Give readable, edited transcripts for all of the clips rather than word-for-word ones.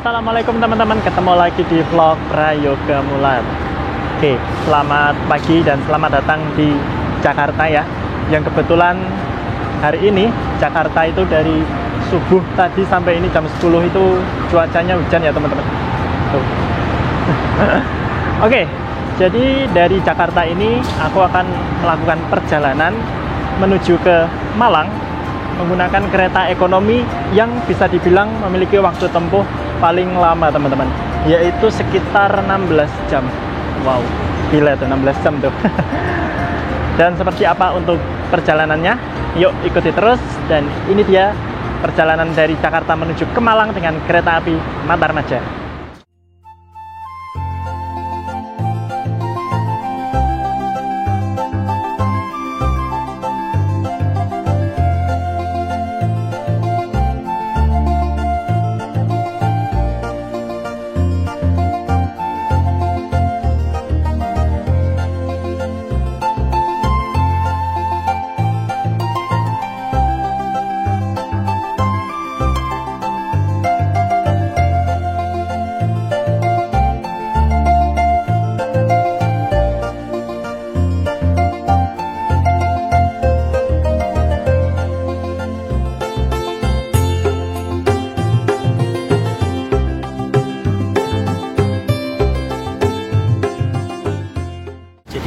Assalamualaikum teman-teman, ketemu lagi di vlog Prayoga Mulat. Oke, selamat pagi dan selamat datang di Jakarta ya. Yang kebetulan hari ini Jakarta itu dari subuh tadi sampai ini jam 10 itu cuacanya hujan ya teman-teman. Oke, jadi dari Jakarta ini aku akan melakukan perjalanan menuju ke Malang menggunakan kereta ekonomi yang bisa dibilang memiliki waktu tempuh paling lama teman-teman, yaitu sekitar 16 jam. Wow, gila tuh 16 jam tuh. Dan seperti apa untuk perjalanannya? Yuk ikuti terus. Dan ini dia perjalanan dari Jakarta menuju ke Malang dengan kereta api Matarmaja.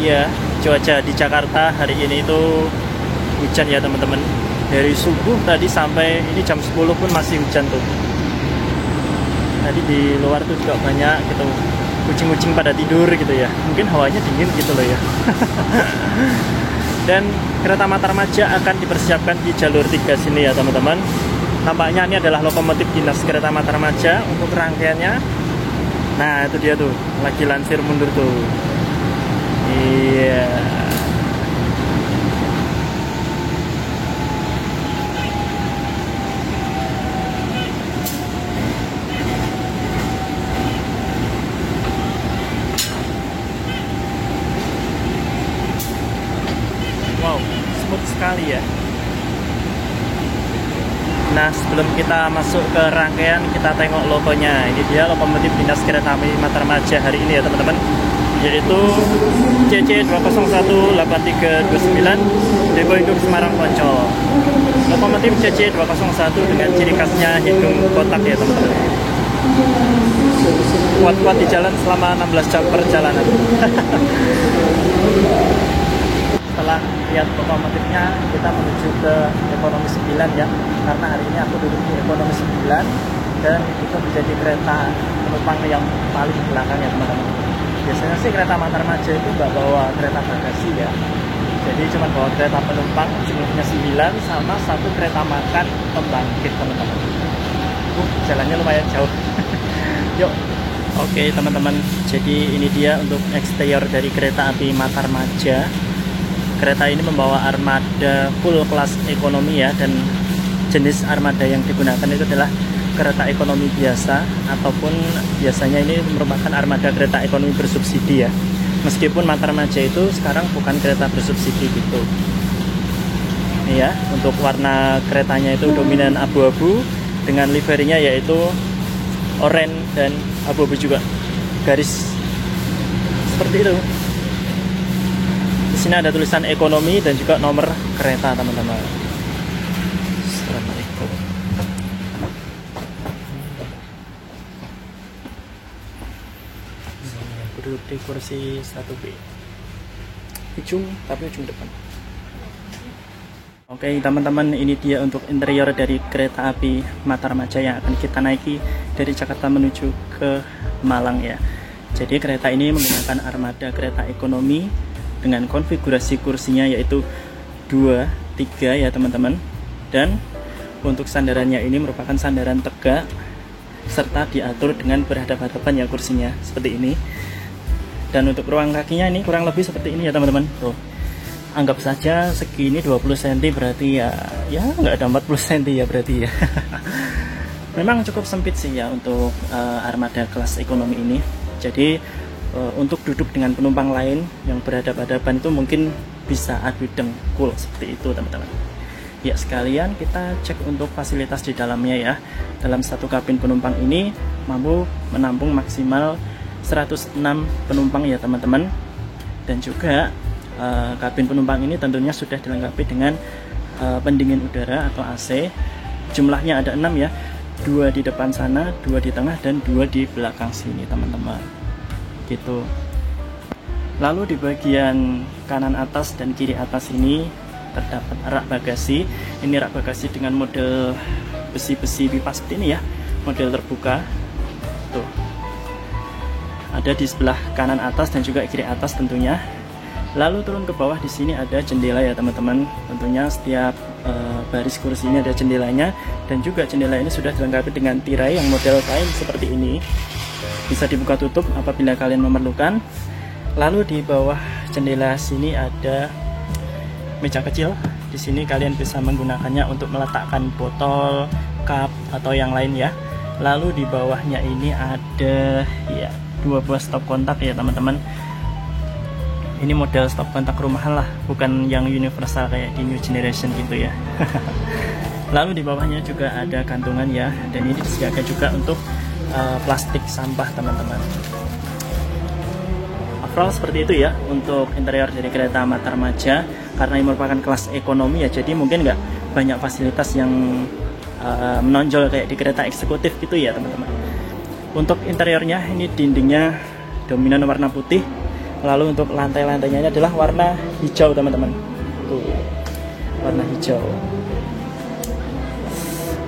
Ya, cuaca di Jakarta hari ini itu hujan ya teman-teman. Dari subuh tadi sampai ini jam 10 pun masih hujan tuh. Tadi di luar tuh juga banyak gitu kucing-kucing pada tidur gitu ya. Mungkin hawanya dingin gitu loh ya. Dan kereta Matarmaja akan dipersiapkan di jalur 3 sini ya teman-teman. Nampaknya ini adalah lokomotif dinas kereta Matarmaja untuk rangkaiannya. Nah itu dia tuh, lagi lansir mundur tuh. Iya. Wow, smooth sekali ya. Nah, sebelum kita masuk ke rangkaian, kita tengok logonya. Ini dia lokomotif dinas kereta api Matarmaja hari ini ya teman-teman, yaitu CC2018329 Depo Induk Semarang Poncol. Lokomotif CC201 dengan ciri khasnya hidung kotak ya teman-teman. Kuat-kuat di jalan selama 16 jam perjalanan. Setelah lihat lokomotifnya, kita menuju ke ekonomi 9 ya, karena hari ini aku duduk di ekonomi 9 dan itu menjadi kereta penumpang yang paling belakang ya teman-teman. Biasanya sih kereta Matarmaja itu nggak bawa kereta bagasi ya, jadi cuma bawa kereta penumpang jenisnya 9 sama satu kereta makan pembangkit teman-teman. Jalannya lumayan jauh. Yuk. Oke teman-teman, jadi ini dia untuk eksterior dari kereta api Matarmaja. Kereta ini membawa armada full kelas ekonomi ya, dan jenis armada yang digunakan itu adalah kereta ekonomi biasa, ataupun biasanya ini merupakan armada kereta ekonomi bersubsidi ya. Meskipun Matarmaja itu sekarang bukan kereta bersubsidi gitu. Ini ya, untuk warna keretanya itu dominan abu-abu dengan liverinya yaitu oranye dan abu-abu juga. Garis seperti itu. Di sini ada tulisan ekonomi dan juga nomor kereta teman-teman. Assalamualaikum. Duduk di kursi 1B, ujung depan. Oke teman-teman, ini dia untuk interior dari kereta api Matarmaja yang akan kita naiki dari Jakarta menuju ke Malang ya. Jadi kereta ini menggunakan armada kereta ekonomi dengan konfigurasi kursinya yaitu 2, 3 ya teman-teman. Dan untuk sandarannya ini merupakan sandaran tegak serta diatur dengan berhadapan-hadapan ya kursinya seperti ini. Dan untuk ruang kakinya ini kurang lebih seperti ini ya teman-teman. Tuh, anggap saja segini 20 cm berarti ya nggak ada 40 cm ya berarti ya. Memang cukup sempit sih ya untuk armada kelas ekonomi ini. Jadi untuk duduk dengan penumpang lain yang berhadapan-hadapan itu mungkin bisa adu dengkul seperti itu teman-teman. Ya, sekalian kita cek untuk fasilitas di dalamnya ya. Dalam satu kabin penumpang ini mampu menampung maksimal 106 penumpang ya teman-teman. Dan juga kabin penumpang ini tentunya sudah dilengkapi dengan pendingin udara atau AC. Jumlahnya ada 6 ya, 2 di depan sana, 2 di tengah, dan 2 di belakang sini teman-teman gitu. Lalu di bagian kanan atas dan kiri atas ini terdapat rak bagasi. Ini rak bagasi dengan model besi-besi pipa seperti ini ya, model terbuka tuh. Ada di sebelah kanan atas dan juga kiri atas tentunya. Lalu turun ke bawah, di sini ada jendela ya teman-teman. Tentunya setiap baris kursi ini ada jendelanya, dan juga jendela ini sudah dilengkapi dengan tirai yang model kain seperti ini. Bisa dibuka tutup apabila kalian memerlukan. Lalu di bawah jendela sini ada meja kecil. Di sini kalian bisa menggunakannya untuk meletakkan botol, cup, atau yang lain ya. Lalu di bawahnya ini ada ya 2 buah stop kontak ya teman-teman. Ini model stop kontak rumahan lah, bukan yang universal kayak di new generation gitu ya. Lalu di bawahnya juga ada kantungan ya, dan ini disediakan juga untuk plastik sampah teman-teman. Overall seperti itu ya untuk interior dari kereta Mata Remaja. Karena ini merupakan kelas ekonomi ya, jadi mungkin nggak banyak fasilitas yang menonjol kayak di kereta eksekutif gitu ya teman-teman. Untuk interiornya ini dindingnya dominan warna putih. Lalu untuk lantai-lantainya ini adalah warna hijau teman-teman. Tuh, warna hijau.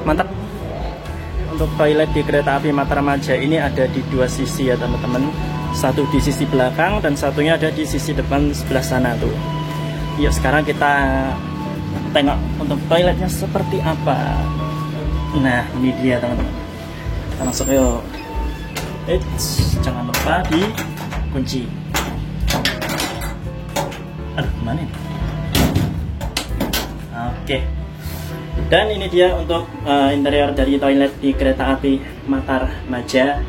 Mantap. Untuk toilet di kereta api Mata Remaja ini ada di 2 sisi ya teman-teman. Satu di sisi belakang dan satunya ada di sisi depan sebelah sana tuh. Yuk sekarang kita tengok untuk toiletnya seperti apa. Nah ini dia teman-teman. Kita masuk yuk. Jangan lupa dikunci. Aduh gimana ini? Oke. Dan ini dia untuk interior dari toilet di kereta api Mata Remaja,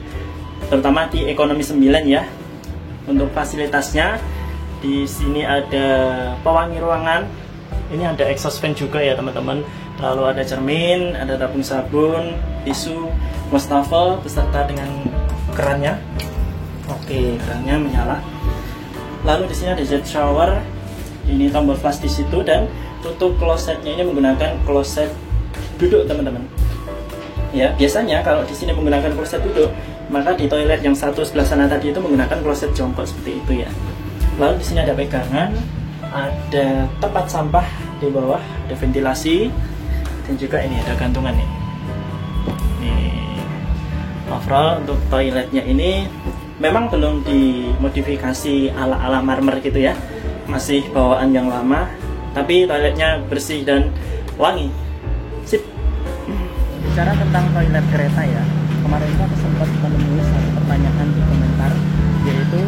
terutama di ekonomi 9 ya. Untuk fasilitasnya di sini ada pewangi ruangan, ini ada exhaust fan juga ya teman-teman. Lalu ada cermin, ada tabung sabun, tisu, wastafel beserta dengan kerannya. Oke, kerannya menyala. Lalu di sini ada jet shower, ini tombol flush di situ, dan untuk klosetnya ini menggunakan kloset duduk teman-teman. Ya, biasanya kalau di sini menggunakan kloset duduk, maka di toilet yang satu sebelah sana tadi itu menggunakan kloset jongkok seperti itu ya. Lalu di sini ada pegangan, ada tempat sampah di bawah, ada ventilasi, dan juga ini ada gantungan nih. Nih, overall untuk toiletnya ini memang belum dimodifikasi ala-ala marmer gitu ya, masih bawaan yang lama. Tapi toiletnya bersih dan wangi. Sip. Bicara tentang toilet kereta ya, kemarin itu aku sempat menemui satu pertanyaan di komentar, yaitu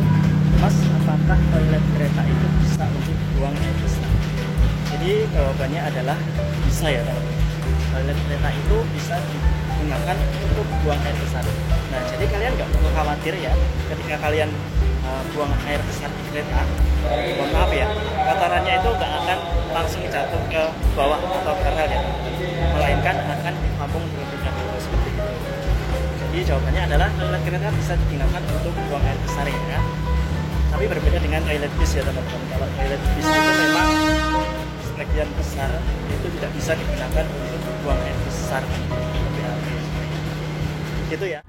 Mas, apakah toilet kereta itu bisa untuk buang air besar? Jadi jawabannya adalah bisa ya teman-teman. Toilet kereta itu bisa digunakan untuk buang air besar. Nah jadi kalian nggak perlu khawatir ya ketika kalian buang air besar di kereta. Mohon maaf ya, kotorannya itu nggak akan langsung jatuh ke bawah atau ke rel ya, melainkan akan ditampung terlebih dahulu seperti itu. Jadi jawabannya adalah toilet kereta bisa digunakan untuk buang air besar ya. Tapi berbeda dengan toilet bis ya teman-teman. Kalau toilet bis itu memang sebagian besar itu tidak bisa digunakan untuk buang air besar. Gitu ya.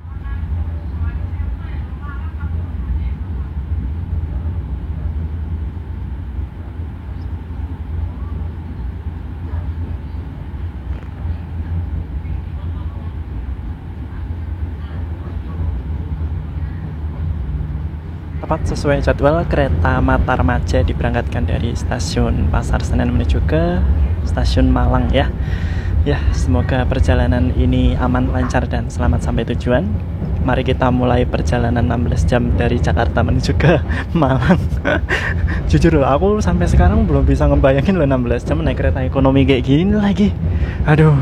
Tepat sesuai jadwal, kereta Mata Remaja diberangkatkan dari stasiun Pasar Senen menuju ke stasiun Malang ya. Ya, semoga perjalanan ini aman, lancar, dan selamat sampai tujuan. Mari kita mulai perjalanan 16 jam dari Jakarta menuju ke Malang. Jujur loh, aku sampai sekarang belum bisa ngebayangin loh 16 jam naik kereta ekonomi kayak gini lagi. Aduh.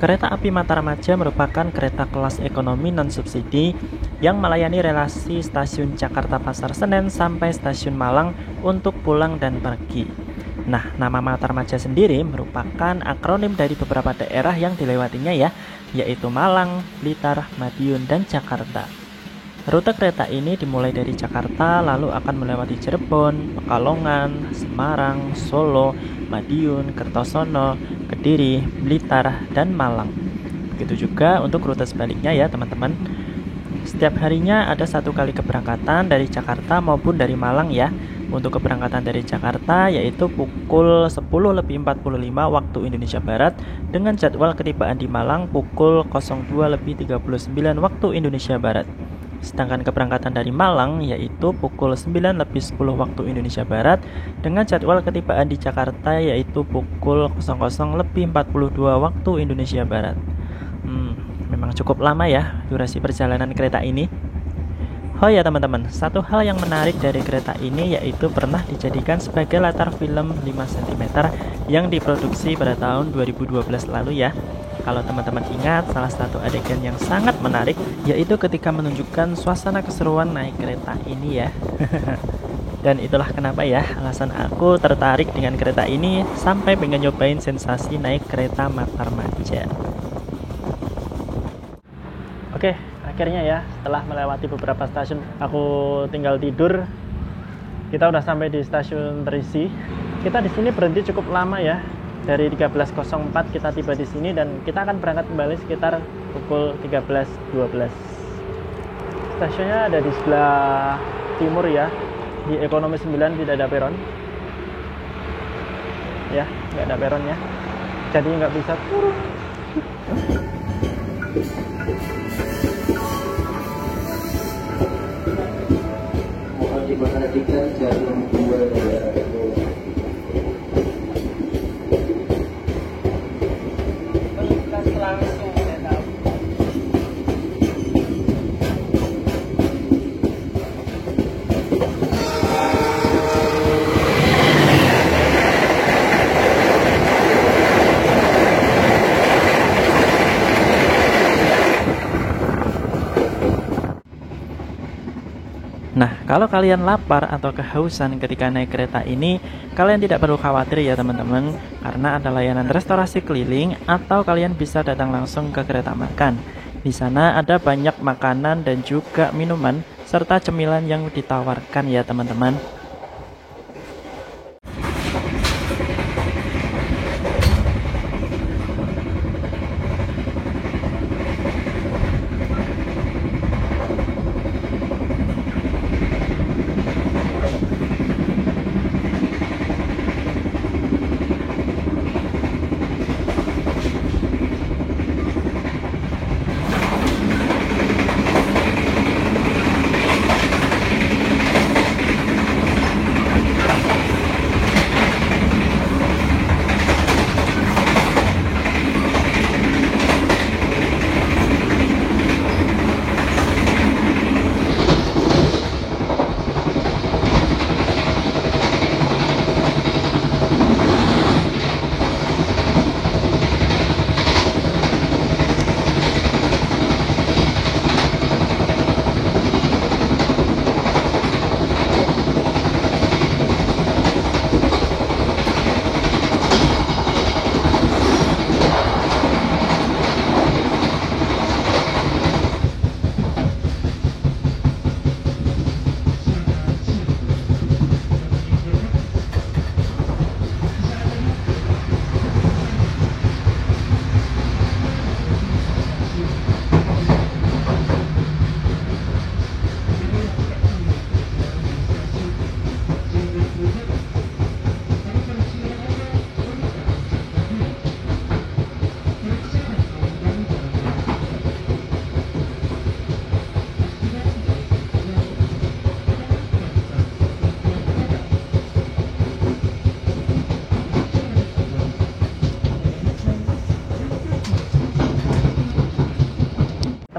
Kereta api Mataramaja merupakan kereta kelas ekonomi non-subsidi yang melayani relasi stasiun Jakarta Pasar Senen sampai stasiun Malang untuk pulang dan pergi. Nah, nama Mataramaja sendiri merupakan akronim dari beberapa daerah yang dilewatinya ya, yaitu Malang, Blitar, Madiun, dan Jakarta. Rute kereta ini dimulai dari Jakarta lalu akan melewati Cirebon, Pekalongan, Semarang, Solo, Madiun, Kertosono, Kediri, Blitar, dan Malang. Begitu juga untuk rute sebaliknya ya teman-teman. Setiap harinya ada satu kali keberangkatan dari Jakarta maupun dari Malang ya. Untuk keberangkatan dari Jakarta yaitu pukul 10.45 waktu Indonesia Barat dengan jadwal ketibaan di Malang pukul 02.39 waktu Indonesia Barat. Sedangkan keberangkatan dari Malang yaitu pukul 9.10 waktu Indonesia Barat dengan jadwal ketibaan di Jakarta yaitu pukul 00.42 waktu Indonesia Barat. Memang cukup lama ya durasi perjalanan kereta ini. Oh ya teman-teman, satu hal yang menarik dari kereta ini yaitu pernah dijadikan sebagai latar film 5 cm yang diproduksi pada tahun 2012 lalu ya. Kalau teman-teman ingat, salah satu adegan yang sangat menarik yaitu ketika menunjukkan suasana keseruan naik kereta ini ya. Dan itulah kenapa ya alasan aku tertarik dengan kereta ini sampai pengen nyobain sensasi naik kereta Mataramaja. Oke, akhirnya ya setelah melewati beberapa stasiun aku tinggal tidur. Kita udah sampai di stasiun Terisi. Kita di sini berhenti cukup lama ya. Dari 13.04 kita tiba di sini dan kita akan berangkat kembali sekitar pukul 13.12. Stasiunnya ada di sebelah timur ya. Di ekonomi 9 tidak ada peron. Ya, nggak ada peron ya. Jadi nggak bisa turun. Mohon diperhatikan jalur 2 ya. Nah, kalau kalian lapar atau kehausan ketika naik kereta ini, kalian tidak perlu khawatir ya teman-teman, karena ada layanan restorasi keliling atau kalian bisa datang langsung ke kereta makan. Di sana ada banyak makanan dan juga minuman serta cemilan yang ditawarkan ya teman-teman.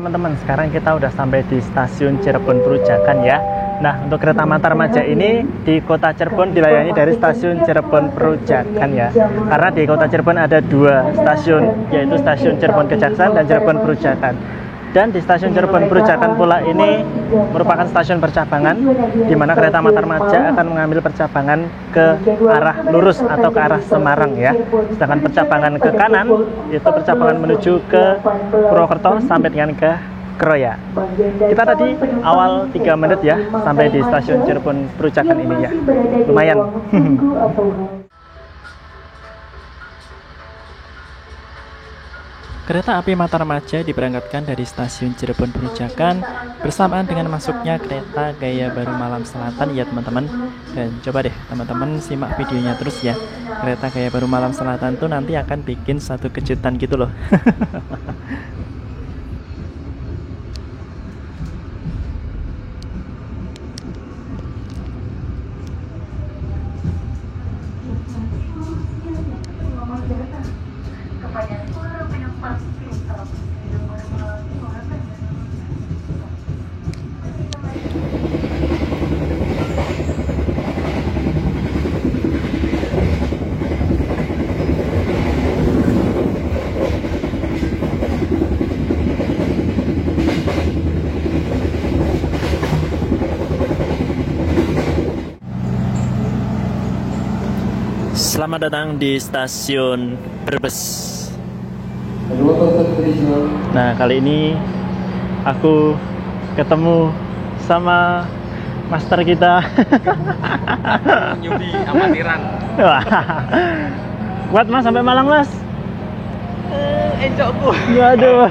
Teman-teman, sekarang kita udah sampai di stasiun Cirebon Perujakan ya. Nah, untuk kereta Matarmaja ini di kota Cirebon dilayani dari stasiun Cirebon Perujakan ya. Karena di kota Cirebon ada 2 stasiun, yaitu stasiun Cirebon Kejaksaan dan Cirebon Perujakan. Dan di stasiun Cirebon Perujakan pula ini merupakan stasiun percabangan, di mana kereta Matarmaja akan mengambil percabangan ke arah lurus atau ke arah Semarang ya. Sedangkan percabangan ke kanan itu percabangan menuju ke Purwokerto sampai dengan ke Kroya. Kita tadi awal 3 menit ya sampai di stasiun Cirebon Perujakan ini ya. Lumayan. Kereta api Matarmaja diberangkatkan dari stasiun Cirebon Perujakan bersamaan dengan masuknya kereta Gaya Baru Malam Selatan ya teman-teman. Dan coba deh teman-teman simak videonya terus ya. Kereta Gaya Baru Malam Selatan tuh nanti akan bikin satu kejutan gitu loh. Selamat datang di stasiun Brebes. Nah, kali ini aku ketemu sama master kita. Nyubi amatiran. Kuat Mas sampai Malang Mas? Encokku. Aduh.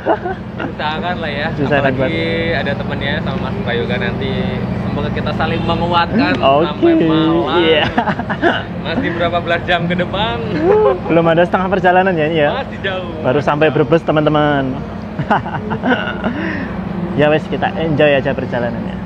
Usahakan lah ya. Usahakan apalagi ada temennya sama Mas Prayoga nanti. Semoga kita saling menguatkan Oke. sampai Malang. Iya. Masih berapa belas jam ke depan? Belum ada setengah perjalanan ya ini ya. Masih jauh. Baru sampai Brebes teman-teman. Ya wes, kita enjoy aja perjalanannya.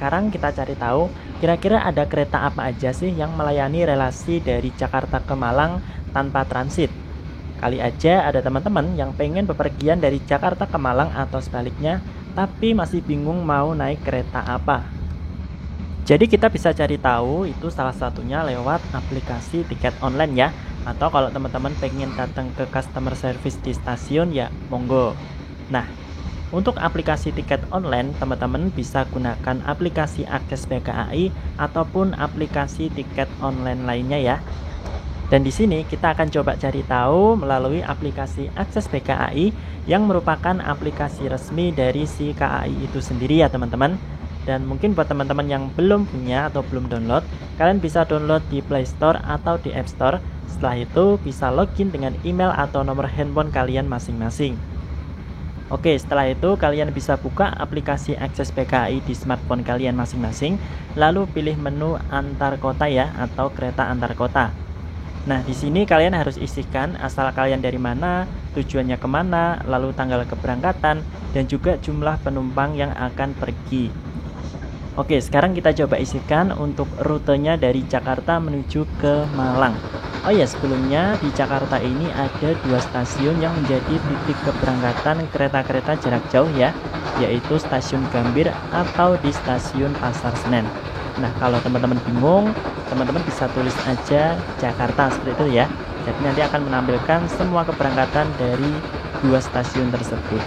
Sekarang kita cari tahu kira-kira ada kereta apa aja sih yang melayani relasi dari Jakarta ke Malang tanpa transit. Kali aja ada teman-teman yang pengen bepergian dari Jakarta ke Malang atau sebaliknya, tapi masih bingung mau naik kereta apa. Jadi kita bisa cari tahu itu salah satunya lewat aplikasi tiket online ya. Atau kalau teman-teman pengen datang ke customer service di stasiun ya monggo. Nah, untuk aplikasi tiket online, teman-teman bisa gunakan aplikasi Akses BKAI ataupun aplikasi tiket online lainnya ya. Dan di sini kita akan coba cari tahu melalui aplikasi Akses BKAI yang merupakan aplikasi resmi dari si KAI itu sendiri ya teman-teman. Dan mungkin buat teman-teman yang belum punya atau belum download, kalian bisa download di Play Store atau di App Store. Setelah itu bisa login dengan email atau nomor handphone kalian masing-masing. Oke, setelah itu kalian bisa buka aplikasi Akses BKAI di smartphone kalian masing-masing, lalu pilih menu antar kota ya atau kereta antar kota. Nah, di sini kalian harus isikan asal kalian dari mana, tujuannya kemana, lalu tanggal keberangkatan, dan juga jumlah penumpang yang akan pergi. Oke, sekarang kita coba isikan untuk rutenya dari Jakarta menuju ke Malang. Oh ya, sebelumnya di Jakarta ini ada 2 stasiun yang menjadi titik keberangkatan kereta-kereta jarak jauh ya, yaitu stasiun Gambir atau di stasiun Pasar Senen. Nah, kalau teman-teman bingung, teman-teman bisa tulis aja Jakarta seperti itu ya. Jadi nanti akan menampilkan semua keberangkatan dari 2 stasiun tersebut.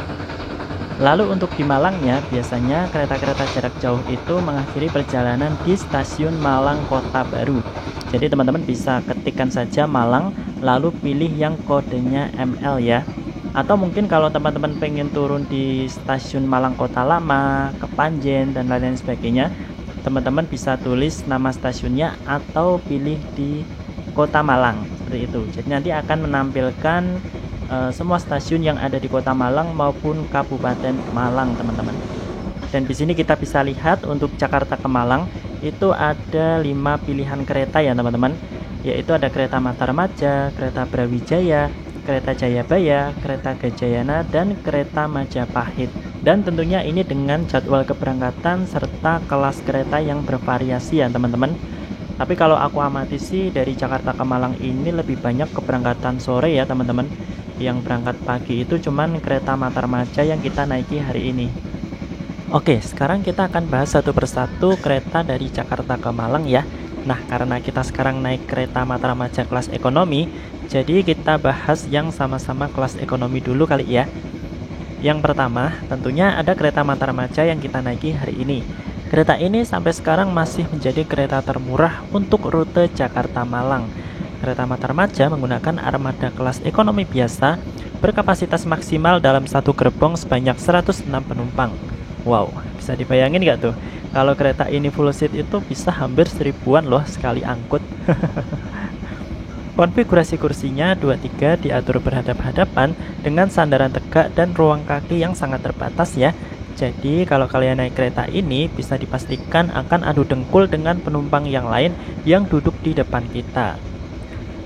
Lalu untuk di Malangnya, biasanya kereta-kereta jarak jauh itu mengakhiri perjalanan di stasiun Malang Kota Baru. Jadi teman-teman bisa ketikkan saja Malang, lalu pilih yang kodenya ML ya. Atau mungkin kalau teman-teman pengen turun di stasiun Malang Kota Lama, Kepanjen, dan lain-lain sebagainya, teman-teman bisa tulis nama stasiunnya atau pilih di Kota Malang, seperti itu. Jadi nanti akan menampilkan semua stasiun yang ada di Kota Malang maupun Kabupaten Malang teman-teman. Dan di sini kita bisa lihat untuk Jakarta ke Malang itu ada 5 pilihan kereta ya teman-teman. Yaitu ada kereta Matarmaja, kereta Brawijaya, kereta Jayabaya, kereta Gajayana, dan kereta Majapahit. Dan tentunya ini dengan jadwal keberangkatan serta kelas kereta yang bervariasi ya teman-teman. Tapi kalau aku amati sih dari Jakarta ke Malang ini lebih banyak keberangkatan sore ya teman-teman. Yang berangkat pagi itu cuman kereta Matarmaja yang kita naiki hari ini. Oke, sekarang kita akan bahas satu persatu kereta dari Jakarta ke Malang ya. Nah, karena kita sekarang naik kereta Matarmaja kelas ekonomi, jadi kita bahas yang sama-sama kelas ekonomi dulu kali ya. Yang pertama, tentunya ada kereta Matarmaja yang kita naiki hari ini. Kereta ini sampai sekarang masih menjadi kereta termurah untuk rute Jakarta-Malang. Kereta Matarmaja menggunakan armada kelas ekonomi biasa berkapasitas maksimal dalam satu gerbong sebanyak 106 penumpang. Wow, bisa dibayangin nggak tuh? Kalau kereta ini full seat itu bisa hampir 1000-an loh sekali angkut. Konfigurasi kursinya 2-3 diatur berhadap-hadapan dengan sandaran tegak dan ruang kaki yang sangat terbatas ya. Jadi kalau kalian naik kereta ini bisa dipastikan akan adu dengkul dengan penumpang yang lain yang duduk di depan kita.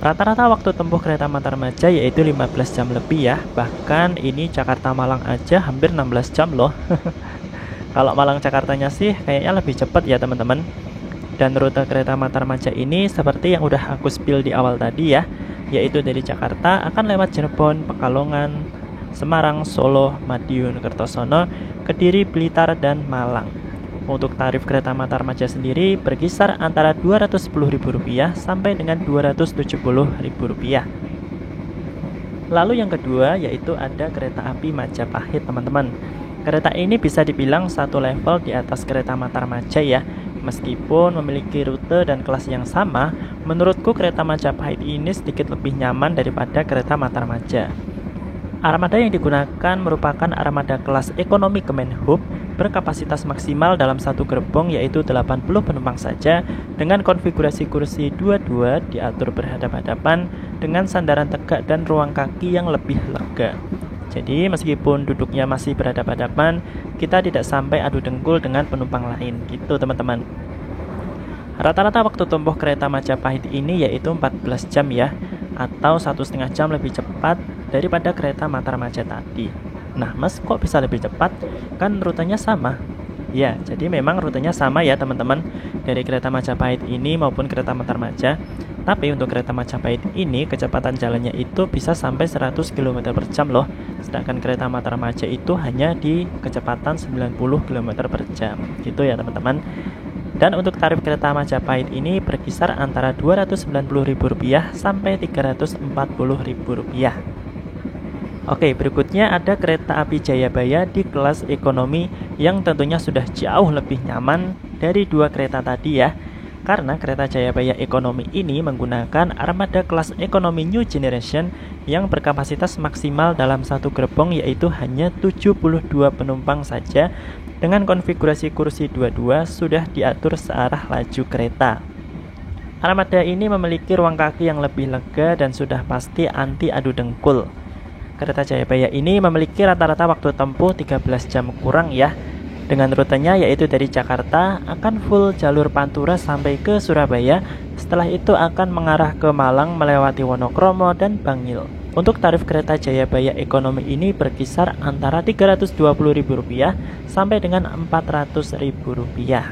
Rata-rata waktu tempuh kereta Matarmaja yaitu 15 jam lebih ya. Bahkan ini Jakarta Malang aja hampir 16 jam loh. Kalau Malang Jakartanya sih kayaknya lebih cepat ya teman-teman. Dan rute kereta Matarmaja ini seperti yang udah aku spill di awal tadi ya, yaitu dari Jakarta akan lewat Cirebon, Pekalongan, Semarang, Solo, Madiun, Kertosono, Kediri, Blitar, dan Malang. Untuk tarif kereta Matarmaja sendiri berkisar antara Rp210.000 sampai dengan Rp270.000. Lalu yang kedua yaitu ada kereta api Majapahit teman-teman. Kereta ini bisa dibilang satu level di atas kereta Matarmaja ya. Meskipun memiliki rute dan kelas yang sama, menurutku kereta Majapahit ini sedikit lebih nyaman daripada kereta Matarmaja. Armada yang digunakan merupakan armada kelas ekonomi Kemenhub berkapasitas maksimal dalam satu gerbong yaitu 80 penumpang saja dengan konfigurasi kursi 2-2 diatur berhadap-hadapan dengan sandaran tegak dan ruang kaki yang lebih lega. Jadi meskipun duduknya masih berhadapan-hadapan, kita tidak sampai adu dengkul dengan penumpang lain gitu teman-teman. Rata-rata waktu tempuh kereta Majapahit ini yaitu 14 jam ya, atau 1,5 jam lebih cepat daripada kereta Matarmaja tadi. Nah mas, kok bisa lebih cepat? Kan rutenya sama. Ya, jadi memang rutenya sama ya teman-teman, dari kereta Majapahit ini maupun kereta Matarmaja. Tapi untuk kereta Majapahit ini kecepatan jalannya itu bisa sampai 100 km per jam loh. Sedangkan kereta Matarmaja itu hanya di kecepatan 90 km per jam. Gitu ya teman-teman. Dan untuk tarif kereta Majapahit ini berkisar antara Rp290.000 sampai Rp340.000. Oke, berikutnya ada kereta api Jayabaya di kelas ekonomi yang tentunya sudah jauh lebih nyaman dari dua kereta tadi ya. Karena kereta Jayabaya ekonomi ini menggunakan armada kelas ekonomi New Generation yang berkapasitas maksimal dalam satu gerbong yaitu hanya 72 penumpang saja dengan konfigurasi kursi 2-2 sudah diatur searah laju kereta. Armada ini memiliki ruang kaki yang lebih lega dan sudah pasti anti adu dengkul. Kereta Jayabaya ini memiliki rata-rata waktu tempuh 13 jam kurang ya. Dengan rutenya yaitu dari Jakarta akan full jalur Pantura sampai ke Surabaya. Setelah itu akan mengarah ke Malang melewati Wonokromo dan Bangil. Untuk tarif kereta Jayabaya ekonomi ini berkisar antara Rp320.000 sampai dengan Rp400.000.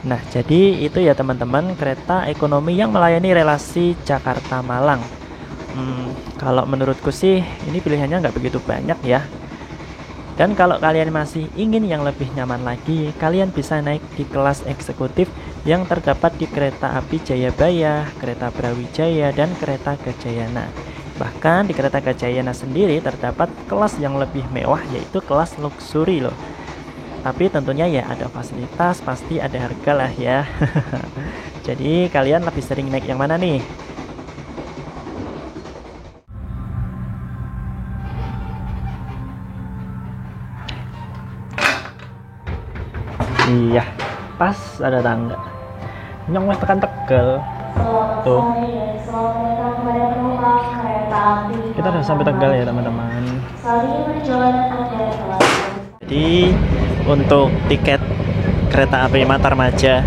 Nah, jadi itu ya teman-teman kereta ekonomi yang melayani relasi Jakarta-Malang. Kalau menurutku sih ini pilihannya nggak begitu banyak ya. Dan kalau kalian masih ingin yang lebih nyaman lagi, kalian bisa naik di kelas eksekutif yang terdapat di kereta api Jayabaya, kereta Brawijaya, dan kereta Gajayana. Bahkan di kereta Gajayana sendiri terdapat kelas yang lebih mewah yaitu kelas luxury loh. Tapi tentunya ya ada fasilitas, pasti ada harga lah ya. Jadi kalian lebih sering naik yang mana nih? Iya, pas ada tangga. Nyong wes tekan Tegal. Tuh. Kita udah sampai Tegal ya teman-teman. Jadi untuk tiket kereta api Matarmaja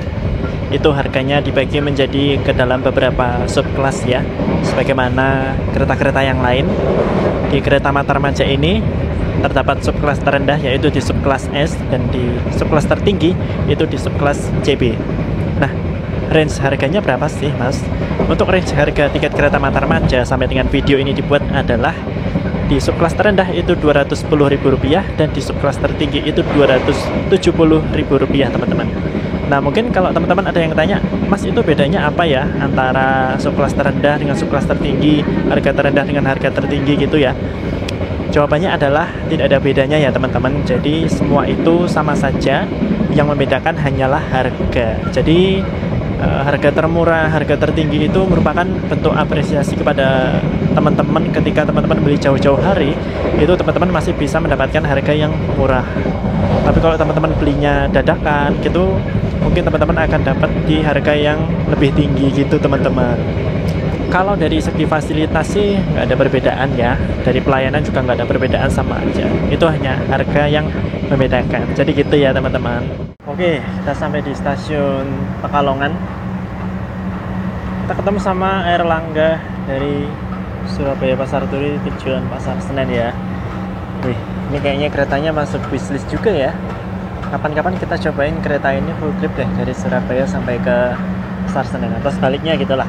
itu harganya dibagi menjadi ke dalam beberapa subkelas ya, sebagaimana kereta-kereta yang lain. Di kereta Matarmaja ini terdapat subkelas terendah yaitu di subkelas S, dan di subkelas tertinggi itu di subkelas CB. Nah, range harganya berapa sih mas? Untuk range harga tiket kereta Matarmaja sampai dengan video ini dibuat adalah di subkelas terendah itu Rp210.000 dan di subkelas tertinggi itu Rp270.000 teman-teman. Nah mungkin kalau teman-teman ada yang tanya, mas itu bedanya apa ya antara subkelas terendah dengan subkelas tertinggi, harga terendah dengan harga tertinggi gitu ya? Jawabannya adalah tidak ada bedanya ya teman-teman. Jadi semua itu sama saja, yang membedakan hanyalah harga. Jadi harga termurah, harga tertinggi itu merupakan bentuk apresiasi kepada teman-teman. Ketika teman-teman beli jauh-jauh hari, itu teman-teman masih bisa mendapatkan harga yang murah. Tapi kalau teman-teman belinya dadakan gitu, mungkin teman-teman akan dapat di harga yang lebih tinggi gitu teman-teman. Kalau dari segi fasilitas sih nggak ada perbedaan ya. Dari pelayanan juga nggak ada perbedaan, sama aja. Itu hanya harga yang membedakan. Jadi gitu ya teman-teman. Oke, kita sampai di stasiun Pekalongan. Kita ketemu sama Airlangga dari Surabaya Pasar Turi tujuan Pasar Senen ya. Wih, ini kayaknya keretanya masuk wishlist juga ya. Kapan-kapan kita cobain kereta ini full trip deh, dari Surabaya sampai ke Pasar Senen atau sebaliknya gitulah.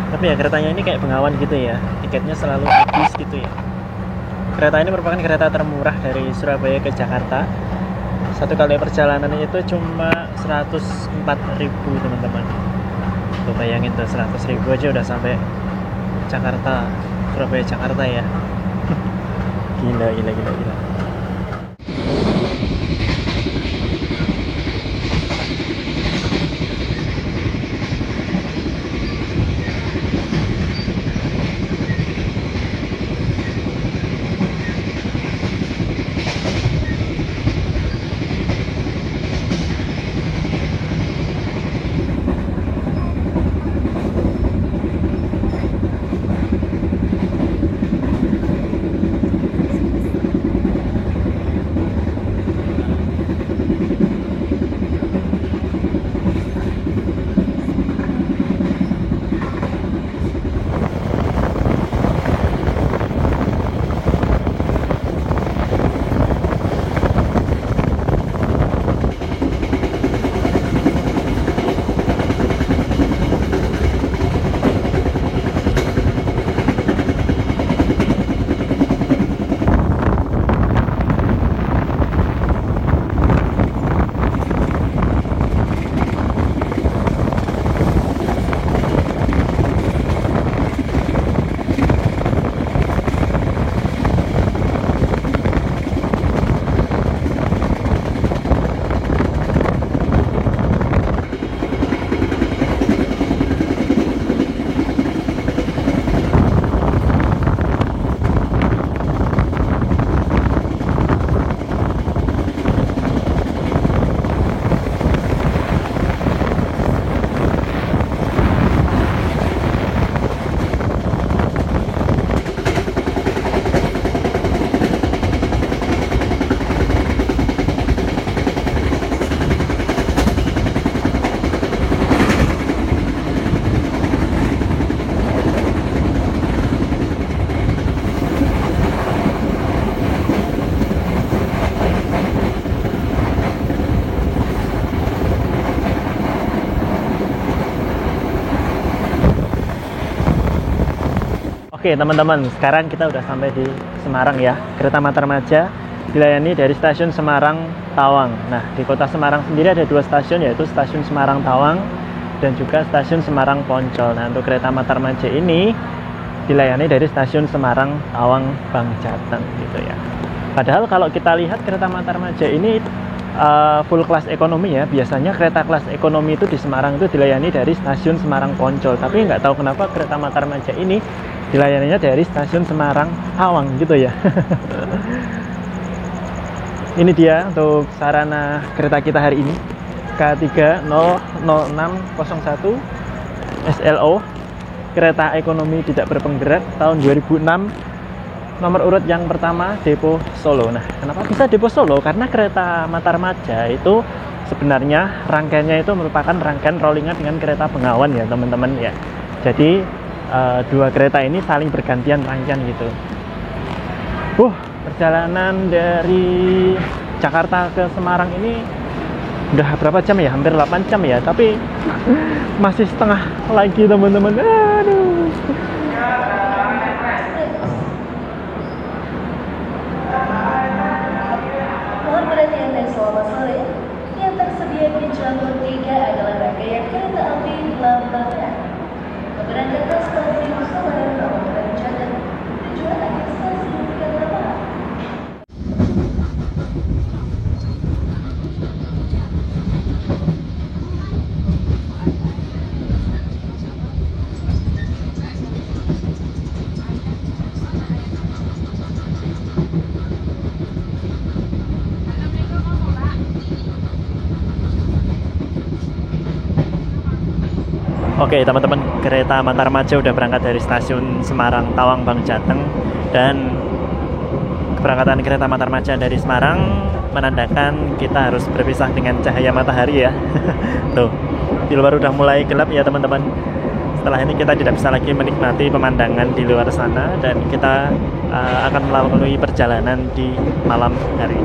Tapi ya keretanya ini kayak Bengawan gitu ya, tiketnya selalu habis gitu ya. Kereta ini merupakan kereta termurah dari Surabaya ke Jakarta. Satu kali perjalanan itu cuma 104.000 teman-teman. Tuh bayangin tuh, 100.000 aja udah sampai Jakarta, Surabaya Jakarta ya. Gila. Oke teman-teman, sekarang kita udah sampai di Semarang ya. Kereta Matarmaja dilayani dari stasiun Semarang Tawang. Nah, di kota Semarang sendiri ada dua stasiun, yaitu stasiun Semarang Tawang dan juga stasiun Semarang Poncol. Nah, untuk kereta Matarmaja ini dilayani dari stasiun Semarang Tawang Bangjatan gitu ya. Padahal kalau kita lihat kereta Matarmaja ini full kelas ekonomi ya. Biasanya kereta kelas ekonomi itu di Semarang itu dilayani dari stasiun Semarang Poncol. Tapi nggak tahu kenapa kereta Matarmaja ini dilayaninya dari stasiun Semarang Tawang gitu ya. Ini dia untuk sarana kereta kita hari ini, K3000601 SLO, kereta ekonomi tidak berpenggerak tahun 2006 nomor urut yang pertama Depo Solo. Nah, kenapa bisa Depo Solo? Karena kereta Matarmaja itu sebenarnya rangkaiannya itu merupakan rangkaian rollingan dengan kereta Bengawan ya teman-teman ya. Jadi dua kereta ini saling bergantian rangkaian gitu. Perjalanan dari Jakarta ke Semarang ini udah berapa jam ya? Hampir 8 jam ya, tapi masih setengah lagi teman-teman. Aduh. Mohon perhatian dan selamat sore. Yang tersedia di jalur 3 adalah rangkaian kereta api Lambangan. Keberangkatan stasiun Semarang Kabupaten Jateng, tujuan akhir stasiun Kereta. Oke teman-teman, kereta Matarmaja udah berangkat dari stasiun Semarang Tawang Jateng, dan keberangkatan kereta Matarmaja dari Semarang menandakan kita harus berpisah dengan cahaya matahari ya. Tuh, di luar udah mulai gelap ya teman-teman. Setelah ini kita tidak bisa lagi menikmati pemandangan di luar sana, dan kita akan melalui perjalanan di malam hari.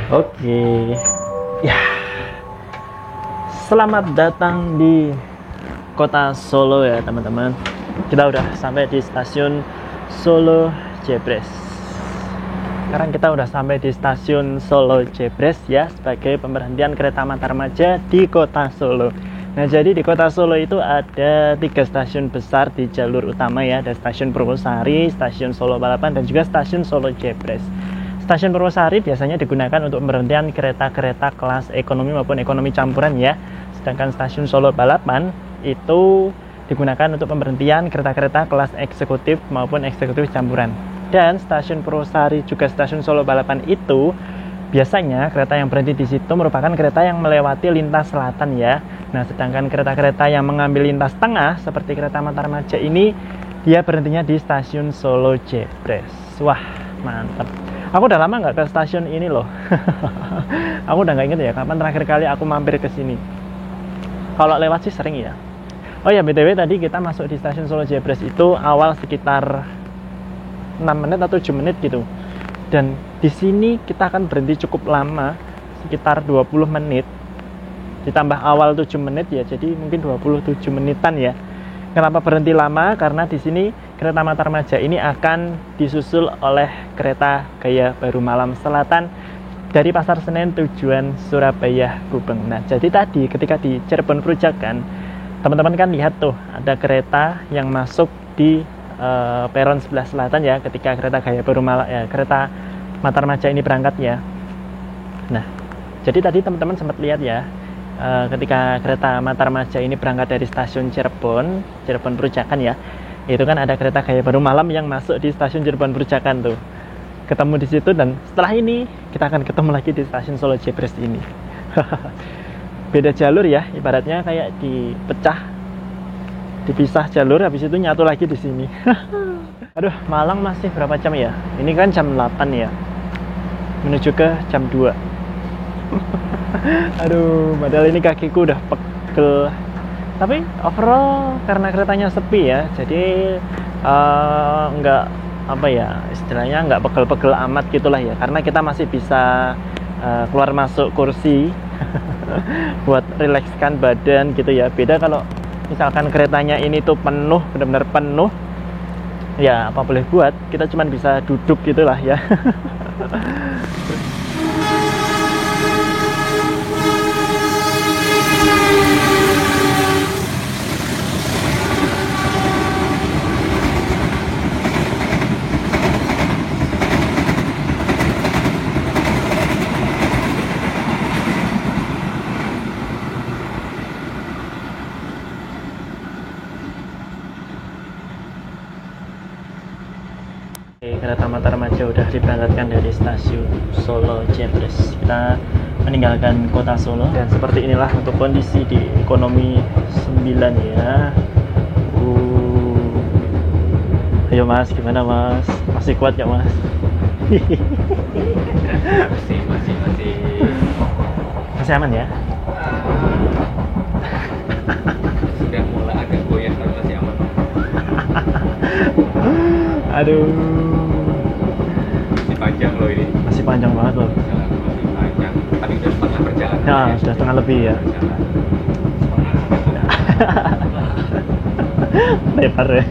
Oke, ya, selamat datang di kota Solo ya teman-teman. Kita udah sampai di stasiun Solo Jebres. Sekarang kita udah sampai di stasiun Solo Jebres ya, sebagai pemberhentian kereta Matarmaja di kota Solo. Nah, jadi di kota Solo itu ada 3 stasiun besar di jalur utama ya. Ada stasiun Purwosari, stasiun Solo Balapan, dan juga stasiun Solo Jebres. Stasiun Purwosari biasanya digunakan untuk pemberhentian kereta-kereta kelas ekonomi maupun ekonomi campuran ya. Sedangkan stasiun Solo Balapan itu digunakan untuk pemberhentian kereta-kereta kelas eksekutif maupun eksekutif campuran. Dan stasiun Purwosari juga stasiun Solo Balapan itu biasanya kereta yang berhenti di situ merupakan kereta yang melewati lintas selatan ya. Nah, sedangkan kereta-kereta yang mengambil lintas tengah seperti kereta Matarmaja ini, dia berhentinya di stasiun Solo Jebres. Wah, mantap. Aku udah lama nggak ke stasiun ini loh. Aku udah nggak inget ya kapan terakhir kali aku mampir ke sini. Kalau lewat sih sering ya. Oh ya, BTW tadi kita masuk di stasiun Solo Jebres itu awal sekitar 6 menit atau 7 menit gitu. Dan di sini kita akan berhenti cukup lama, sekitar 20 menit. Ditambah awal 7 menit ya, jadi mungkin 27 menitan ya. Kenapa berhenti lama? Karena di sini kereta Matarmaja ini akan disusul oleh kereta Gaya Baru Malam Selatan dari Pasar Senen tujuan Surabaya Gubeng. Nah, jadi tadi ketika di Cirebon Perujakan, teman-teman kan lihat tuh ada kereta yang masuk di peron sebelah selatan ya, ketika kereta Gaya Baru Malam kereta Matarmaja ini berangkat ya. Nah, jadi tadi teman-teman sempat lihat ya, ketika kereta Matarmaja ini berangkat dari stasiun Cirebon Perujakan ya, itu kan ada kereta Gaya Baru Malam yang masuk di stasiun Cirebon Perujakan tuh, ketemu di situ. Dan setelah ini kita akan ketemu lagi di stasiun Solo Jebres ini. Beda jalur ya, ibaratnya kayak dipisah jalur, habis itu nyatu lagi di sini. Aduh, Malang masih berapa jam ya? Ini kan jam 8 ya, menuju ke jam 2. Aduh, padahal ini kakiku udah pegel. Tapi overall karena keretanya sepi ya, jadi nggak apa ya, istilahnya nggak pegel-pegel amat gitulah ya, karena kita masih bisa keluar masuk kursi buat rilekskan badan gitu ya. Beda kalau misalkan keretanya ini tuh penuh, benar-benar penuh ya, apa boleh buat, kita cuma bisa duduk gitulah ya. Kereta Matarmaja udah diberangkatkan dari stasiun Solo Jebres. Kita meninggalkan kota Solo, dan seperti inilah untuk kondisi di ekonomi 9 ya. Ayo Mas, gimana Mas? Masih kuat ya Mas? Masih aman ya? Sudah mulai agak goyah tapi masih aman. Aduh, Masih panjang loh ini. masih panjang banget loh. Jalan masih panjang. Tapi udah setengah perjalanan. Ya, sudah setengah lebih ya. Lebar ya.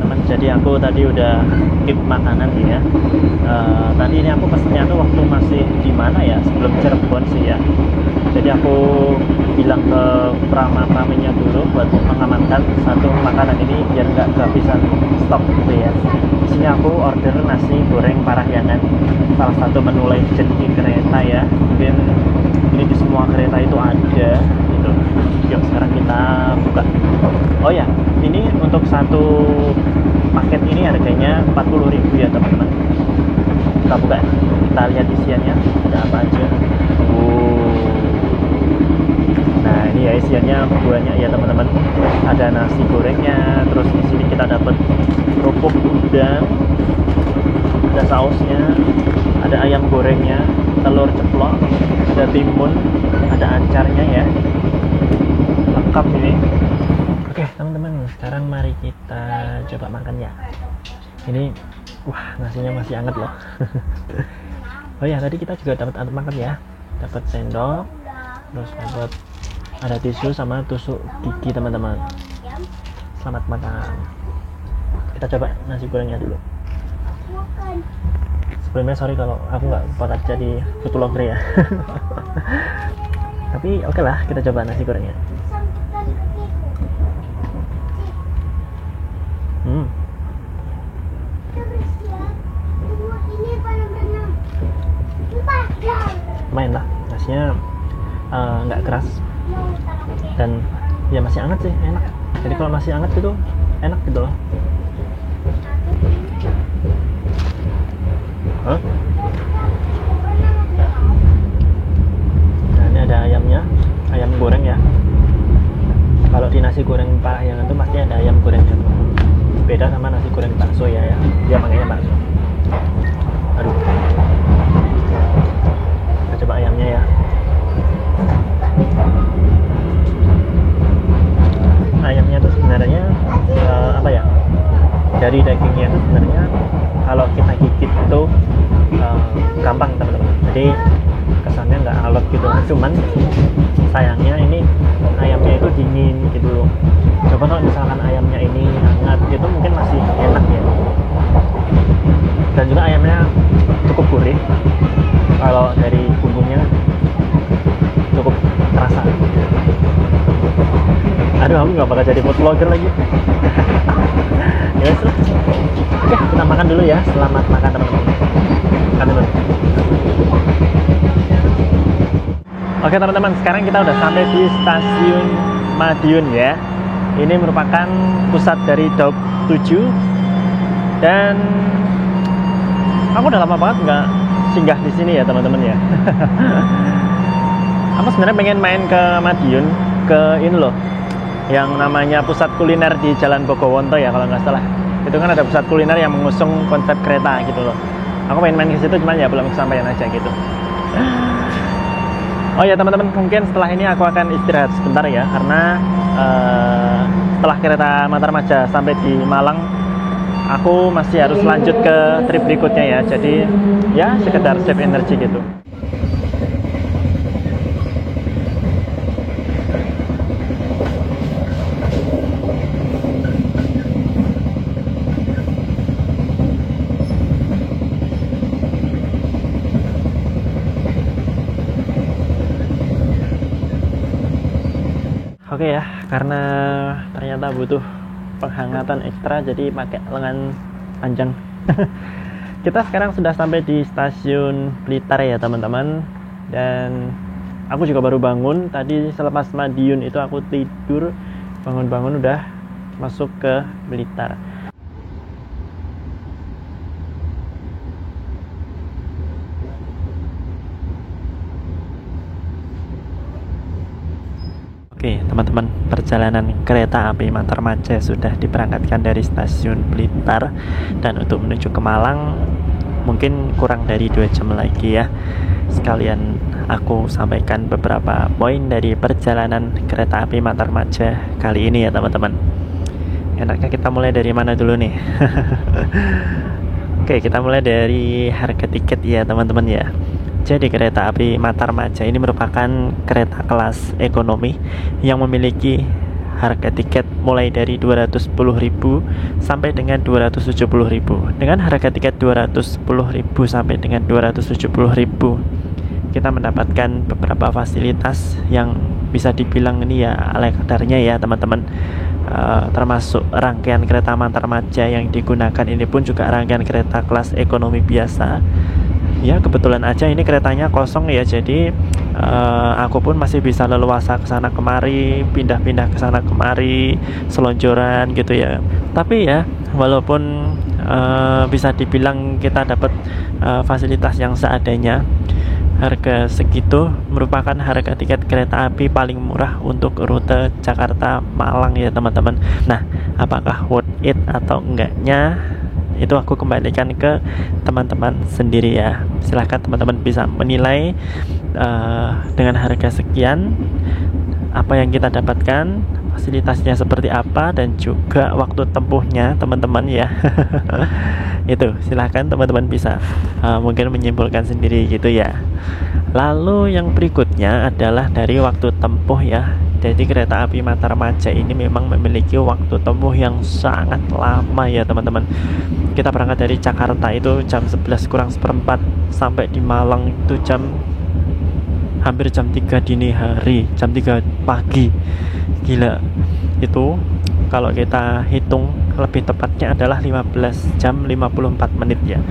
Teman, jadi aku tadi udah skip makanan ya. Tadi ini aku pesennya tuh waktu masih di mana ya, sebelum Cirebon sih ya. Jadi aku bilang ke pramanya dulu buat mengamankan satu makanan ini biar nggak kehabisan stok gitu ya. Di sini aku order nasi goreng Parahyangan, salah satu menu legend di kereta ya. Mungkin ini di semua kereta itu ada gitu. Yuk sekarang kita buka. Oh ya, ini untuk satu paket ini harganya 40.000 ya teman-teman. Kita buka, kita lihat isiannya ada apa aja. Nah ini ya isiannya banyak ya teman-teman. Ada nasi gorengnya, terus di sini kita dapat kerupuk udang, ada sausnya, ada ayam gorengnya, telur ceplok, ada timun, ada acarnya ya. Lengkap ini. Oke teman-teman, sekarang mari kita coba makan ya. Ini wah, nasinya masih hangat loh. Oh ya, tadi kita juga dapat makan ya. Dapat sendok, terus dapat ada tisu sama tusuk gigi teman-teman. Selamat makan. Kita coba nasi gorengnya dulu. Sebelumnya sorry kalau aku nggak bakal jadi food vlogger ya. Tapi oke lah, kita coba nasi gorengnya. Lumayan lah, nasinya nggak keras dan ya masih hangat sih, enak. Jadi kalau masih hangat itu enak gitu loh. Nah ini ada ayamnya, ayam goreng ya. Kalau di nasi goreng Parahyangan itu pasti ada ayam gorengnya, beda sama gampang teman-teman. Jadi kesannya nggak alot gitu. Cuman sayangnya ini ayamnya itu dingin gitu loh. Coba kalau misalkan ayamnya ini hangat itu mungkin masih enak ya. Dan juga ayamnya cukup gurih. Kalau dari bumbunya cukup terasa. Aduh, aku nggak bakal jadi food vlogger lagi. Ya wes lah. Oke, kita makan dulu ya. Selamat makan teman-teman. Makan dulu. Oke teman-teman, sekarang kita udah sampai di stasiun Madiun ya. Ini merupakan pusat dari Daup 7. Dan aku udah lama banget nggak singgah di sini ya teman-teman ya. Aku sebenarnya pengen main ke Madiun, ke ini loh, yang namanya pusat kuliner di Jalan Bogowonto ya kalau nggak salah. Itu kan ada pusat kuliner yang mengusung konsep kereta gitu loh. Aku pengen main ke situ cuman ya belum kesampaian aja gitu. Oh ya teman-teman, mungkin setelah ini aku akan istirahat sebentar ya, karena setelah kereta Matarmaja sampai di Malang, aku masih harus lanjut ke trip berikutnya ya. Jadi ya sekedar save energi gitu. Oke ya, karena ternyata butuh penghangatan ekstra, jadi pakai lengan panjang. Kita sekarang sudah sampai di stasiun Blitar ya teman-teman. Dan aku juga baru bangun. Tadi selepas Madiun itu aku tidur, bangun-bangun udah masuk ke Blitar. Oke teman-teman, perjalanan kereta api Matarmaja sudah diberangkatkan dari stasiun Blitar. Dan untuk menuju ke Malang mungkin kurang dari 2 jam lagi ya. Sekalian aku sampaikan beberapa poin dari perjalanan kereta api Matarmaja kali ini ya teman-teman. Enaknya kita mulai dari mana dulu nih? Oke, kita mulai dari harga tiket ya teman-teman ya. Jadi kereta api Matarmaja ini merupakan kereta kelas ekonomi yang memiliki harga tiket mulai dari 210.000 sampai dengan 270.000. Dengan harga tiket 210.000 sampai dengan 270.000, kita mendapatkan beberapa fasilitas yang bisa dibilang ini ya ala kadarnya ya teman-teman. Termasuk rangkaian kereta Matarmaja yang digunakan ini pun juga rangkaian kereta kelas ekonomi biasa. Ya kebetulan aja ini keretanya kosong ya, jadi aku pun masih bisa leluasa ke sana kemari, pindah-pindah ke sana kemari, selonjoran gitu ya. Tapi ya walaupun bisa dibilang kita dapat fasilitas yang seadanya, harga segitu merupakan harga tiket kereta api paling murah untuk rute Jakarta Malang ya teman-teman. Nah, apakah worth it atau enggaknya, itu aku kembalikan ke teman-teman sendiri ya. Silahkan teman-teman bisa menilai dengan harga sekian apa yang kita dapatkan, fasilitasnya seperti apa, dan juga waktu tempuhnya teman-teman ya. Itu silahkan teman-teman bisa mungkin menyimpulkan sendiri gitu ya. Lalu yang berikutnya adalah dari waktu tempuh ya. Jadi kereta api Matarmaja ini memang memiliki waktu tempuh yang sangat lama ya teman-teman. Kita berangkat dari Jakarta itu jam 11 kurang seperempat, sampai di Malang itu hampir jam 3 dini hari, jam 3 pagi. Gila. Itu kalau kita hitung lebih tepatnya adalah 15 jam 54 menit ya.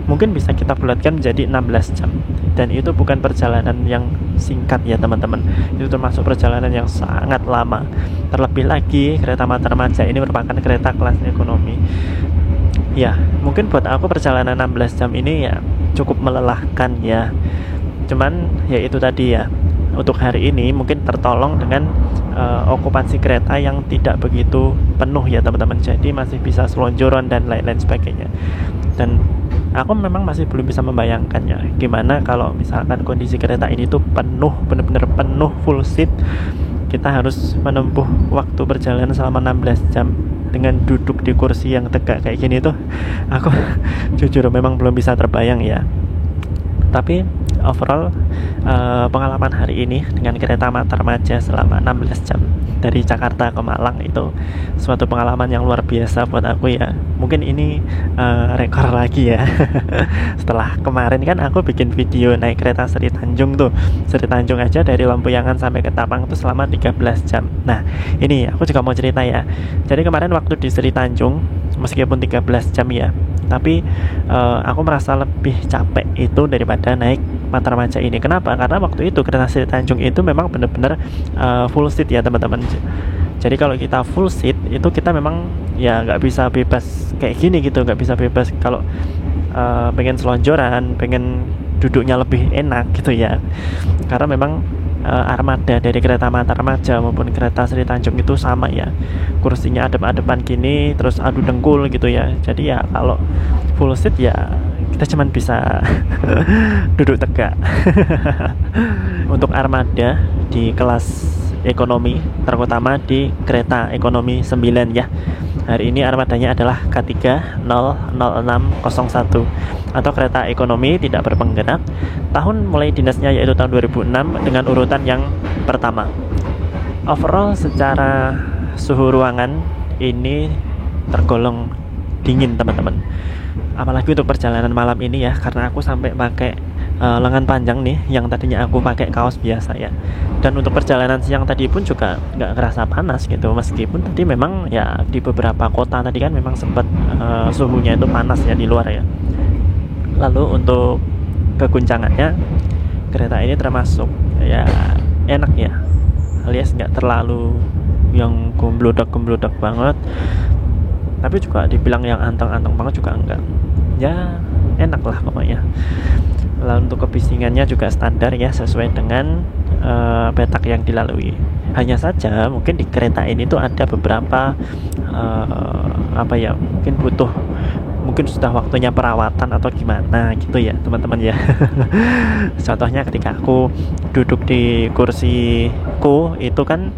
Mungkin bisa kita bulatkan menjadi 16 jam. Dan itu bukan perjalanan yang singkat ya teman-teman. Itu termasuk perjalanan yang sangat lama. Terlebih lagi kereta Matarmaja ini merupakan kereta kelas ekonomi. Ya, mungkin buat aku perjalanan 16 jam ini ya cukup melelahkan ya. Cuman ya itu tadi ya, untuk hari ini mungkin tertolong dengan okupansi kereta yang tidak begitu penuh ya teman-teman. Jadi masih bisa selonjoran dan lain-lain sebagainya. Dan aku memang masih belum bisa membayangkannya gimana kalau misalkan kondisi kereta ini tuh penuh, benar-benar penuh, full seat. Kita harus menempuh waktu perjalanan selama 16 jam dengan duduk di kursi yang tegak kayak gini tuh. Aku jujur memang belum bisa terbayang ya. Tapi overall pengalaman hari ini dengan kereta Matarmaja selama 16 jam dari Jakarta ke Malang itu suatu pengalaman yang luar biasa buat aku ya. Mungkin ini rekor lagi ya. Setelah kemarin kan aku bikin video naik kereta Sri Tanjung tuh. Sri Tanjung aja dari Lampuyangan sampai ke Tapang itu selama 13 jam. Nah, ini aku juga mau cerita ya. Jadi kemarin waktu di Sri Tanjung meskipun 13 jam ya, tapi aku merasa lebih capek itu daripada naik Matarmaja ini. Kenapa? Karena waktu itu kereta Sri Tanjung itu memang benar-benar full seat ya teman-teman. Jadi kalau kita full seat itu kita memang ya nggak bisa bebas kayak gini gitu, nggak bisa bebas kalau pengen selonjoran, pengen duduknya lebih enak gitu ya. Karena memang armada dari kereta Matarmaja maupun kereta Sri Tanjung itu sama ya, kursinya adep-adepan gini, terus adu dengkul gitu ya. Jadi ya kalau full seat ya kita cuman bisa duduk tegak. Untuk armada di kelas ekonomi, terutama di kereta ekonomi 9 ya, hari ini armadanya adalah K3 00601 atau kereta ekonomi tidak berpenggerak. Tahun mulai dinasnya yaitu tahun 2006 dengan urutan yang pertama. Overall secara suhu ruangan ini tergolong dingin teman-teman. Apalagi untuk perjalanan malam ini ya, karena aku sampai pakai lengan panjang nih, yang tadinya aku pakai kaos biasa ya. Dan untuk perjalanan siang tadi pun juga nggak kerasa panas gitu, meskipun tadi memang ya di beberapa kota tadi kan memang sempat suhunya itu panas ya di luar ya. Lalu untuk keguncangannya, kereta ini termasuk ya enak ya, alias nggak terlalu yang gemblodak banget, tapi juga dibilang yang anteng-anteng banget juga enggak. Ya enak lah pokoknya. Lalu untuk kebisingannya juga standar ya, sesuai dengan petak yang dilalui. Hanya saja mungkin di kereta ini tuh ada beberapa mungkin sudah waktunya perawatan atau gimana gitu ya teman-teman ya. Contohnya ketika aku duduk di kursiku itu kan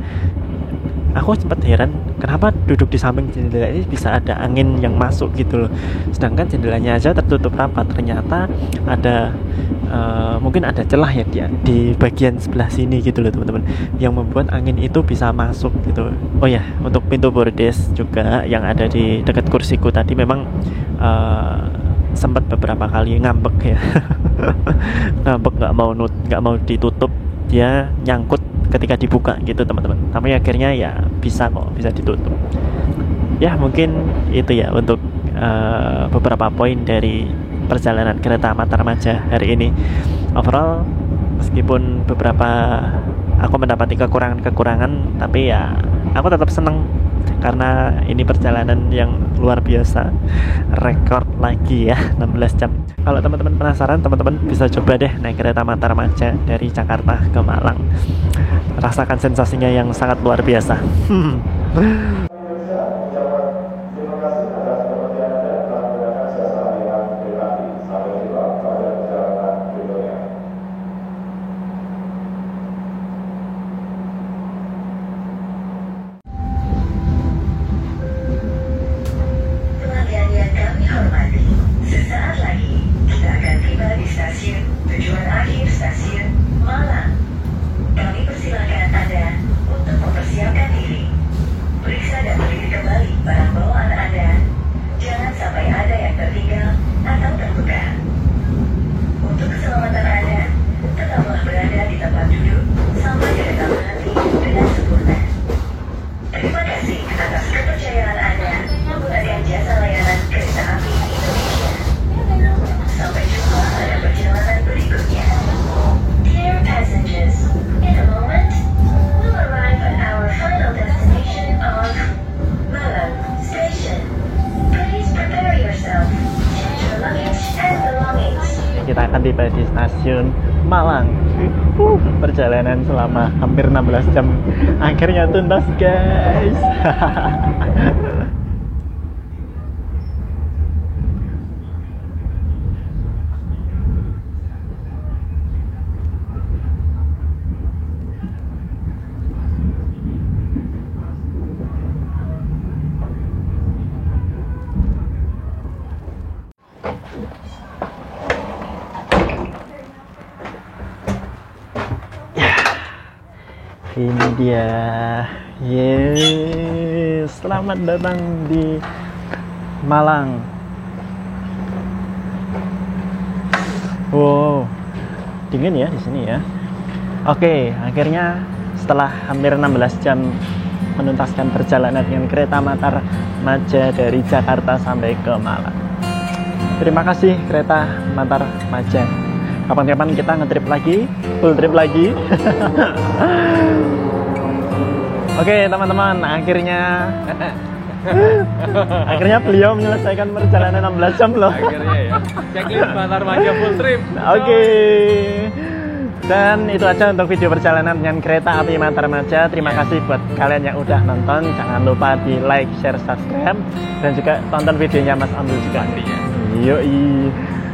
aku sempat heran kenapa duduk di samping jendela ini bisa ada angin yang masuk gitu loh, sedangkan jendelanya aja tertutup rapat. Ternyata ada mungkin ada celah ya di bagian sebelah sini gitu loh teman-teman, yang membuat angin itu bisa masuk gitu. Oh ya, untuk pintu bordes juga yang ada di dekat kursiku tadi memang sempat beberapa kali ngambek ya. Ngambek, nggak mau ditutup, dia nyangkut ketika dibuka gitu teman-teman. Tapi akhirnya ya bisa ditutup. Ya mungkin itu ya untuk beberapa poin dari perjalanan kereta Matarmaja hari ini. Overall meskipun beberapa aku mendapati kekurangan, tapi ya aku tetap senang karena ini perjalanan yang luar biasa, rekor lagi ya 16 jam. Kalau teman-teman penasaran, teman-teman bisa coba deh naik kereta Matarmaja dari Jakarta ke Malang. Rasakan sensasinya yang sangat luar biasa. Kita akan tiba di stasiun Malang. Perjalanan selama hampir 16 jam akhirnya tuntas guys. Ini dia. Yes, selamat datang di Malang. Wow, dingin ya di sini ya. Oke, akhirnya setelah hampir 16 jam menuntaskan perjalanan dengan kereta Matar Madja dari Jakarta sampai ke Malang. Terima kasih kereta Matar Madja. Kapan-kapan kita ngetrip lagi, full trip lagi. Oke teman-teman, akhirnya beliau menyelesaikan perjalanan 16 jam loh. Akhirnya ya. Checklist Matar Madja full trip. Oke. Dan itu aja untuk video perjalanan dengan kereta api Matar Madja. Terima kasih buat kalian yang udah nonton. Jangan lupa di like, share, subscribe, dan juga tonton videonya Mas Ambil juga. Yoi.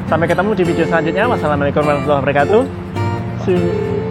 Sampai ketemu di video selanjutnya. Wassalamualaikum warahmatullahi wabarakatuh. See you.